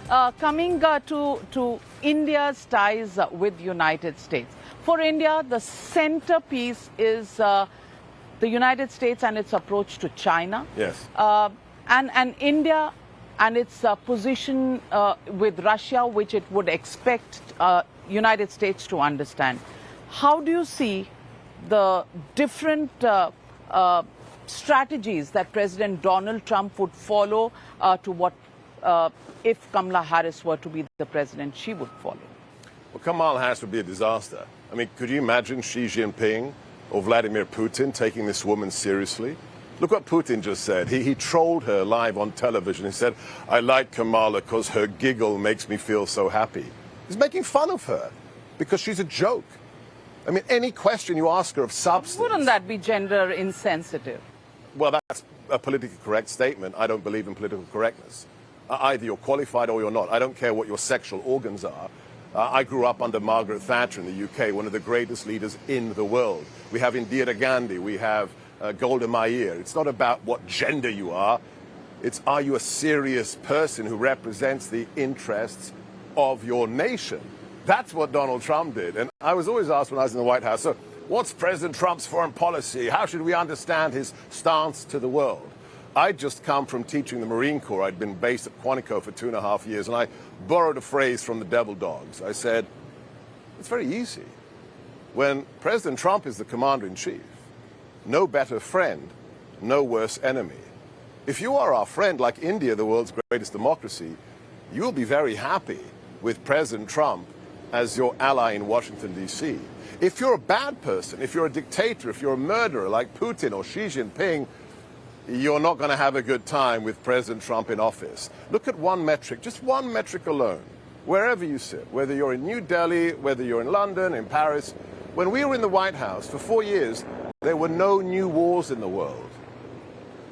Coming to India's ties with United States. For India, the centerpiece is the United States and its approach to China. Yes. And India and its position with Russia, which it would expect United States to understand. How do you see the different strategies that President Donald Trump would follow to what if Kamala Harris were to be the president, she would follow? Well, Kamala Harris would be a disaster. I mean, could you imagine Xi Jinping or Vladimir Putin taking this woman seriously? Look what Putin just said. He trolled her live on television. He said, I like Kamala because her giggle makes me feel so happy. He's making fun of her because she's a joke. I mean, any question you ask her of substance... Wouldn't that be gender insensitive? Well, that's a politically correct statement. I don't believe in political correctness. Either you're qualified or you're not. I don't care what your sexual organs are. I grew up under Margaret Thatcher in the UK, one of the greatest leaders in the world. We have Indira Gandhi, we have Golda Meir. It's not about what gender you are. It's, are you a serious person who represents the interests of your nation? That's what Donald Trump did. And I was always asked when I was in the White House, so what's President Trump's foreign policy? How should we understand his stance to the world? I'd just come from teaching the Marine Corps. I'd been based at Quantico for 2.5 years, and I borrowed a phrase from the Devil Dogs. I said, it's very easy. When President Trump is the commander-in-chief, no better friend, no worse enemy. If you are our friend, like India, the world's greatest democracy, you will be very happy with President Trump as your ally in Washington, D.C. If you're a bad person, if you're a dictator, if you're a murderer like Putin or Xi Jinping, you're not going to have a good time with President Trump in office. Look at one metric, just one metric alone, wherever you sit, whether you're in New Delhi, whether you're in London, in Paris. When we were in the White House for 4 years, there were no new wars in the world.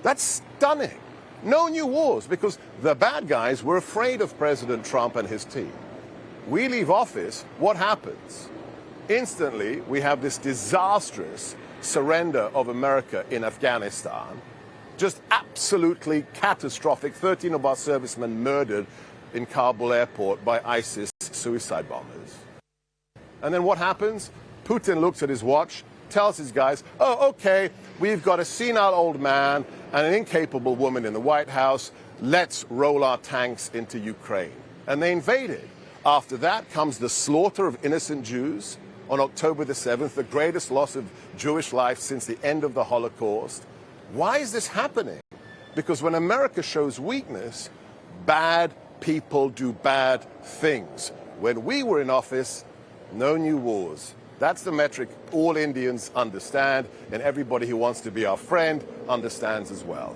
That's stunning. No new wars, because the bad guys were afraid of President Trump and his team. We leave office, what happens? Instantly, we have this disastrous surrender of America in Afghanistan. Just absolutely catastrophic. 13 of our servicemen murdered in Kabul airport by ISIS suicide bombers. And then what happens? Putin looks at his watch, tells his guys, oh, okay, we've got a senile old man and an incapable woman in the White House. Let's roll our tanks into Ukraine. And they invaded. After that comes the slaughter of innocent Jews on October the 7th, the greatest loss of Jewish life since the end of the Holocaust. Why is this happening? Because when America shows weakness, bad people do bad things. When we were in office, no new wars. That's the metric all Indians understand, and everybody who wants to be our friend understands as well.